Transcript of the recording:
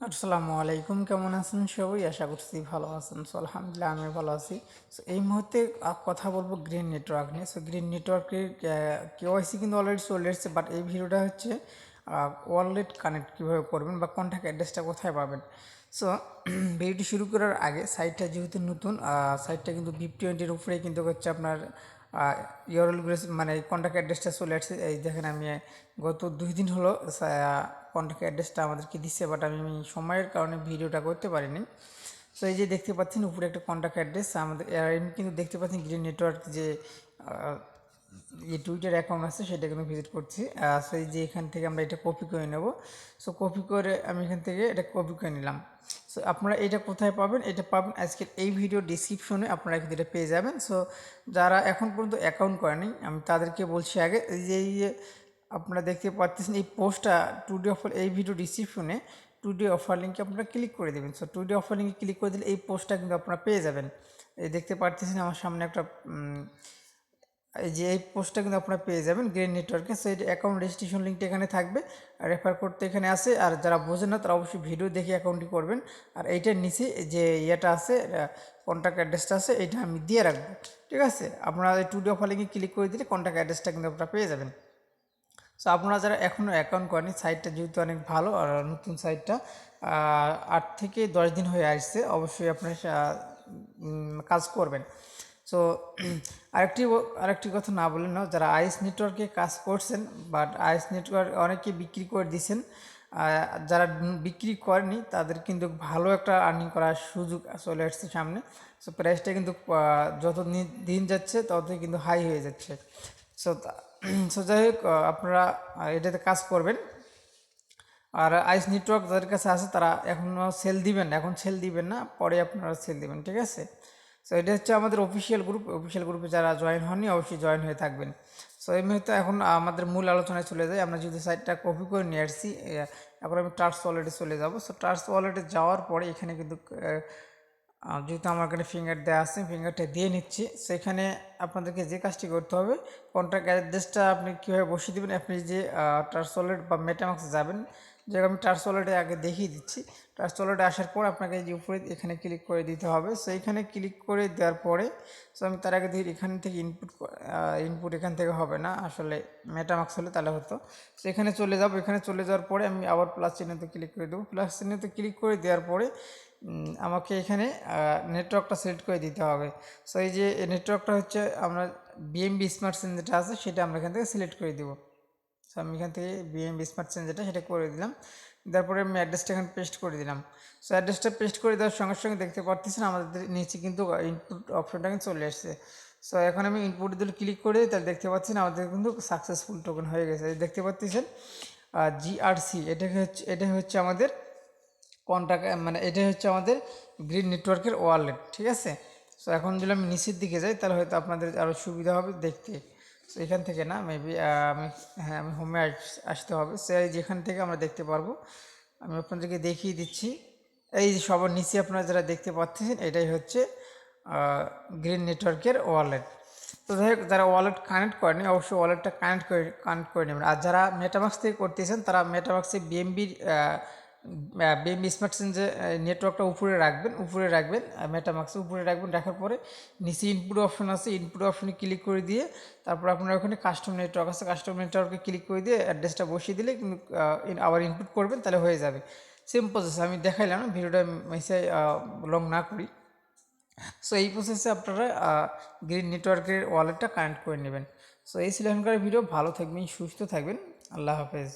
আসসালামু আলাইকুম, কেমন আছেন সবাই? আশা করছি ভালো আছেন। সো আলহামদুলিল্লাহ আমি ভালো আছি। সো এই মুহূর্তে কথা বলবো গ্রিন নেটওয়ার্ক নিয়ে। সো গ্রিন নেটওয়ার্কের কেওয়াইসি কিন্তু অলরেডি চলে এসেছে, বাট এই ভিডিওটা হচ্ছে ওয়ালেট কানেক্ট কীভাবে করবেন বা কন্ট্যাক্ট অ্যাড্রেসটা কোথায় পাবেন। সো ভিডিওটি শুরু করার আগে সাইটটা যেহেতু নতুন, সাইটটা কিন্তু VIP20-এর উপরেই কিন্তু হচ্ছে আপনার ইউআরএলগুলো মানে কন্ট্যাক্ট অ্যাড্রেসটা চলে আসছে। এই দেখেন আমি গত 2 দিন হলো কন্ট্যাক্ট অ্যাড্রেসটা আমাদেরকে দিচ্ছে, বাট আমি সময়ের কারণে ভিডিওটা করতে পারিনি। সো এই যে দেখতে পাচ্ছেন উপরে একটা কন্ট্যাক্ট অ্যাড্রেস আমাদের, এমনি কিন্তু দেখতে পাচ্ছেন গ্রিন নেটওয়ার্ক যে টুইটার অ্যাকাউন্ট আছে সেটা কিন্তু ভিজিট করছি। সো এই যে এখান থেকে আমরা এটা কপি করে নেব। সো কপি করে আমি এখান থেকে এটা কপি করে নিলাম। সো আপনারা এটা কোথায় পাবেন? এটা পাবেন আজকের এই ভিডিও ডিসক্রিপশনে, আপনারা কিন্তু এটা পেয়ে যাবেন। সো যারা এখন পর্যন্ত অ্যাকাউন্ট করেনি আমি তাদেরকে বলছি আগে, এই যে আপনারা দেখতে পাচ্ছেন এই পোস্টটা টুডে অফার, এই ভিডিও ডিসক্রিপশনে টুডে অফার লিঙ্কে আপনারা ক্লিক করে দেবেন। সো টুডে অফার লিঙ্কে ক্লিক করে দিলে এই পোস্টটা কিন্তু আপনারা পেয়ে যাবেন। এই দেখতে পাচ্ছেন আমার সামনে একটা এই যে এই পোস্টটা কিন্তু আপনারা পেয়ে যাবেন গ্রিন নেটওয়ার্কে। সো এই অ্যাকাউন্ট রেজিস্ট্রেশন লিঙ্কটা এখানে থাকবে, রেফার করতে এখানে আসে। আর যারা বোঝেন না তারা অবশ্যই ভিডিও দেখে অ্যাকাউন্টটি করবেন। আর এইটার নিচে যে ইয়েটা আছে, কন্ট্যাক্ট অ্যাড্রেসটা আছে, এটা আমি দিয়ে রাখবো। ঠিক আছে, আপনারা এই টুডে অফার লিঙ্কে ক্লিক করে দিলে কন্ট্যাক্ট অ্যাড্রেসটা কিন্তু আপনারা পেয়ে যাবেন। সো আপনারা যারা এখনও অ্যাকাউন্ট করেনি, সাইটটা যেহেতু অনেক ভালো আর নতুন সাইটটা 8 থেকে 10 দিন হয়ে আসছে, অবশ্যই আপনারা কাজ করবেন। সো আরেকটি কথা না বললেন না, যারা আইএস নেটওয়ার্কে কাজ করছেন বাট আইএস নেটওয়ার্ক অনেকে বিক্রি করে দিয়েছেন, যারা বিক্রি করেনি তাদের কিন্তু ভালো একটা আর্নিং করার সুযোগ চলে আসছে সামনে। সো প্রাইসটা কিন্তু যত দিন যাচ্ছে ততই কিন্তু হাই হয়ে যাচ্ছে। সো সো যাই হোক, আপনারা এটাতে কাজ করবেন। আর আইস নেটওয়ার্ক যাদের কাছে আছে তারা এখনও সেল দিবেন, এখন সেল দিবেন না, পরে আপনারা সেল দিবেন। ঠিক আছে, সো এটা হচ্ছে আমাদের অফিসিয়াল গ্রুপ। অফিসিয়াল গ্রুপে যারা জয়েন হননি অবশ্যই জয়েন হয়ে থাকবেন। সো এই মুহূর্তে এখন আমাদের মূল আলোচনায় চলে যাই। আমরা যদি সাইটটা কপি করে নিয়ে আসছি, এখন আমি ট্রাস্ট ওয়ালেটে চলে যাব। সো ট্রাস্ট ওয়ালেটে যাওয়ার পরে এখানে কিন্তু যেহেতু আমার এখানে ফিঙ্গার দেওয়া আছে, ফিঙ্গারটা দিয়ে নিচ্ছি। সেখানে আপনাদেরকে যে কাজটি করতে হবে, কন্ট্যাক্ট অ্যাড্রেসটা আপনি কীভাবে বসিয়ে দেবেন, আপনি যে ট্রাস্ট ওয়ালেট বা মেটামাক্সে যাবেন, যে আমি ট্রাস্ট ওয়ালেটে আগে দেখিয়ে দিচ্ছি। ট্রাস্ট ওয়ালেটে আসার পর আপনাকে যে উপরে এখানে ক্লিক করে দিতে হবে। সো এখানে ক্লিক করে দেওয়ার পরে, সো আমি তার আগে দেখি এখান থেকে ইনপুট এখান থেকে হবে না, আসলে মেটামাক্স হলে তাহলে হতো। সো এখানে চলে যাব। এখানে চলে যাওয়ার পরে আমি আবার প্লাস চিহ্নতে ক্লিক করে দেবো। প্লাস চিহ্নতে ক্লিক করে দেওয়ার পরে আমাকে এখানে নেটওয়ার্কটা সিলেক্ট করে দিতে হবে। সো এই যে নেটওয়ার্কটা হচ্ছে আমরা বিএমবি স্মার্ট চেন যেটা আছে সেটা আমরা এখান থেকে সিলেক্ট করে দেবো। সো আমি এখান থেকে বিএমবি স্মার্ট চেন যেটা সেটা করে দিলাম। তারপরে আমি অ্যাড্রেসটা এখানে পেস্ট করে দিলাম। সো অ্যাড্রেসটা পেস্ট করে দেওয়ার সঙ্গে সঙ্গে দেখতে পাচ্ছেন আমাদের নিচে কিন্তু ইনপুট অপশনটা কিন্তু চলে আসছে। সো এখন আমি ইনপুট দিলে ক্লিক করে দিই, তাহলে দেখতে পাচ্ছেন আমাদের কিন্তু সাকসেসফুল টোকেন হয়ে গেছে। দেখতে পাচ্ছেন GRC, এটা হচ্ছে আমাদের কন্ট্যাক্ট, মানে এটাই হচ্ছে আমাদের গ্রিন নেটওয়ার্কের ওয়ালেট। ঠিক আছে, সো এখন যদি আমি নিচের দিকে যাই তাহলে হয়তো আপনাদের আরও সুবিধা হবে দেখতে। সো এখান থেকে না মেবি আমি হোমে আসতে হবে। সে যেখান থেকে আমরা দেখতে পারবো, আমি আপনাদেরকে দেখিয়ে দিচ্ছি। এই যে সবার নিচে আপনারা যারা দেখতে পাচ্ছেন এটাই হচ্ছে গ্রিন নেটওয়ার্কের ওয়ালেট। তো যাই হোক, যারা ওয়ালেট কানেক্ট করেনি অবশ্যই ওয়ালেটটা কানেক্ট করে নেবেন। আর যারা মেটামাক্স থেকে করতেছেন তারা মেটামাক্সে বিএমবি স্মার্ট চেন যে নেটওয়ার্কটা উপরে রাখবেন মেটামাক্সে উপরে রাখবেন। রাখার পরে নিচে ইনপুট অপশন আছে, ইনপুট অপশনে ক্লিক করে দিয়ে তারপর আপনার ওখানে কাস্টম নেটওয়ার্ক আছে, কাস্টম নেটওয়ার্কে ক্লিক করে দিয়ে অ্যাড্রেসটা বসিয়ে দিলে কিন্তু আবার ইনপুট করবেন, তাহলে হয়ে যাবে। সেম প্রসেস আমি দেখাইলাম, ভিডিওটা মেসে লং না করি। সো এই প্রসেসে আপনারা গ্রিন নেটওয়ার্কের ওয়ালেটটা কানেক্ট করে নেবেন। সো এই ছিল এখনকার ভিডিও। ভালো থাকবেন, সুস্থ থাকবেন, আল্লাহ হাফেজ।